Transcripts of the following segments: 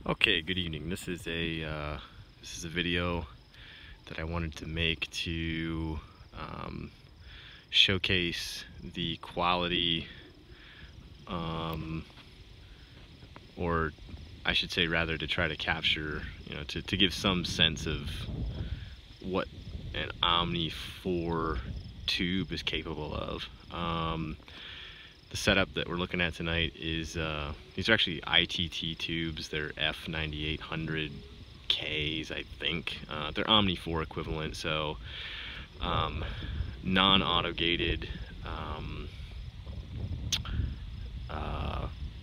Okay, good evening. This is a video that I wanted to make to showcase the quality, or I should say rather to try to capture, to give some sense of what an OMNI IV tube is capable of. The setup that we're looking at tonight is, these are actually ITT tubes. They're F9800Ks, I think. They're OMNI IV equivalent, so non-auto gated,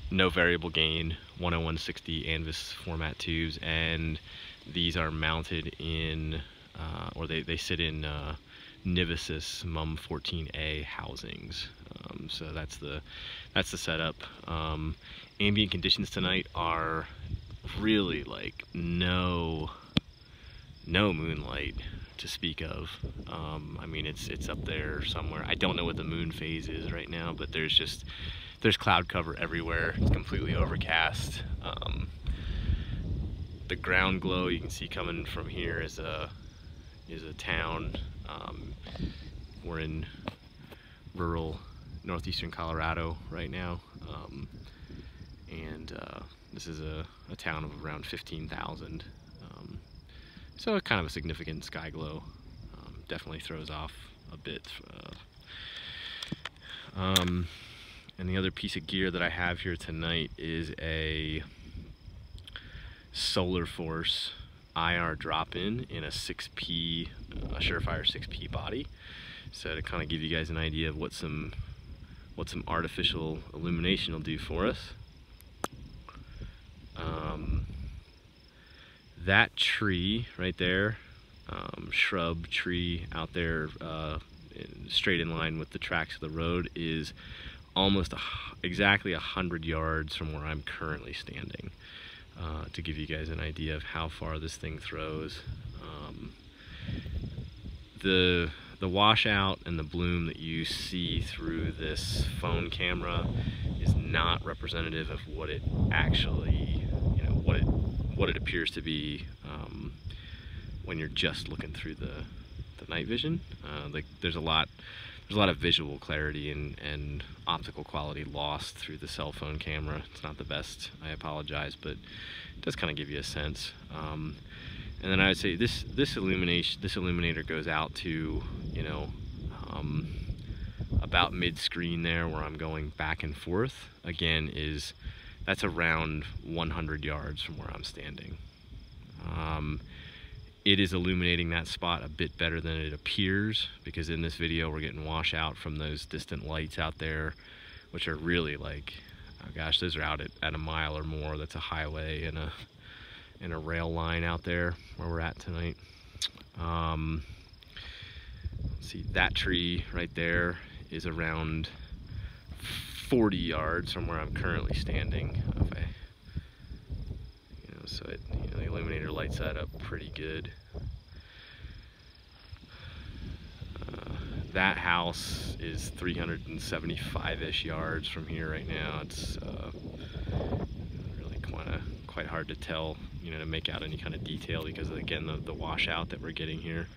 no variable gain, 101/60 ANVIS format tubes, and these are mounted in, or they sit in Nivesis MUM 14A housings. So that's the setup. Ambient conditions tonight are really like no moonlight to speak of. I mean, it's up there somewhere. I don't know what the moon phase is right now, but there's cloud cover everywhere. It's completely overcast. The ground glow you can see coming from here is a town. We're in rural northeastern Colorado right now, and this is a town of around 15,000, so kind of a significant sky glow. Definitely throws off a bit. And the other piece of gear that I have here tonight is a Solar Force IR drop-in in a 6P, a Surefire 6P body. So to kind of give you guys an idea of what some artificial illumination will do for us. That tree right there, shrub tree out there, straight in line with the tracks of the road, is almost exactly 100 yards from where I'm currently standing. To give you guys an idea of how far this thing throws. The washout and the bloom that you see through this phone camera is not representative of what it actually, what it appears to be when you're just looking through the night vision. Like there's a lot of visual clarity and optical quality lost through the cell phone camera. It's not the best, I apologize, but it does kind of give you a sense. And then I would say this illuminator goes out to, about mid-screen there where I'm going back and forth. Again, that's around 100 yards from where I'm standing. It is illuminating that spot a bit better than it appears, because in this video we're getting washout from those distant lights out there, which are really like, oh gosh, those are out at a mile or more. That's a highway and a rail line out there where we're at tonight. See, that tree right there is around 40 yards from where I'm currently standing. So the illuminator lights that up pretty good. That house is 375-ish yards from here right now. It's really quite hard to tell, to make out any kind of detail because of, again, the washout that we're getting here.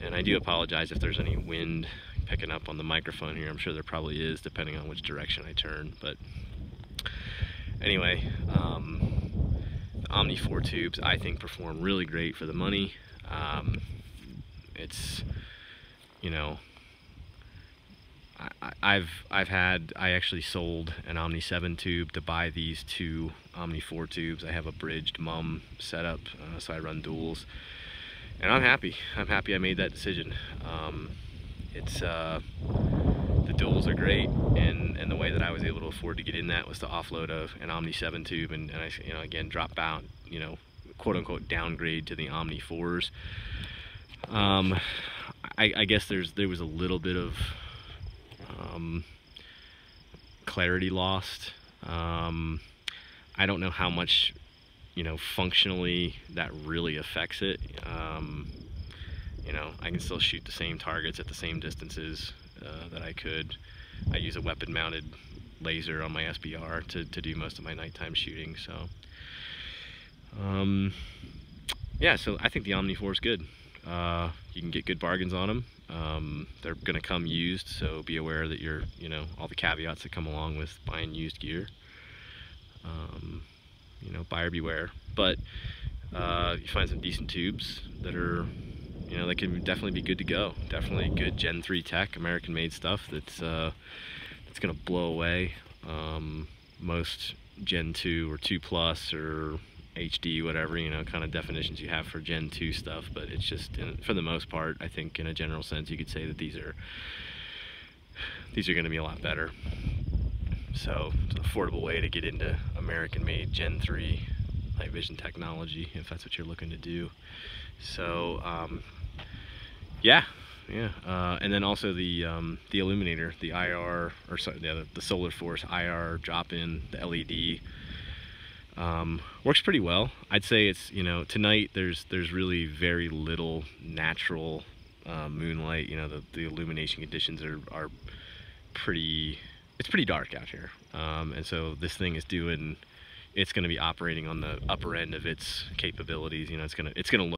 And I do apologize if there's any wind picking up on the microphone here. I'm sure there probably is, depending on which direction I turn. But anyway, OMNI IV tubes, I think, perform really great for the money. It's, I actually sold an OMNI 7 tube to buy these two OMNI IV tubes. I have a bridged MUM setup, so I run duals, and I'm happy. I made that decision. The duals are great, and the way that I was able to afford to get in that was to offload an OMNI 7 tube, and I, again, drop out, quote unquote downgrade to the OMNI IVs. I guess there was a little bit of clarity lost. I don't know how much, functionally that really affects it. I can still shoot the same targets at the same distances that I could. I use a weapon mounted laser on my SBR to do most of my nighttime shooting, so Yeah, so I think the OMNI IV is good. You can get good bargains on them. They're going to come used, so be aware that you're, all the caveats that come along with buying used gear. Buyer beware. But you find some decent tubes that are, that can definitely be good to go. Definitely good Gen 3 tech, American-made stuff that's going to blow away most Gen 2 or 2 Plus or HD, whatever, kind of definitions you have for Gen 2 stuff. But it's just, for the most part, I think in a general sense, you could say that these are going to be a lot better. So it's an affordable way to get into American-made Gen 3 night vision technology, if that's what you're looking to do. So yeah. And then also the illuminator, the IR, or sorry, the Solar Force IR drop-in, the LED, works pretty well. I'd say it's, tonight there's really very little natural moonlight. The illumination conditions are pretty, it's pretty dark out here, and so this thing is it's going to be operating on the upper end of its capabilities. It's going to look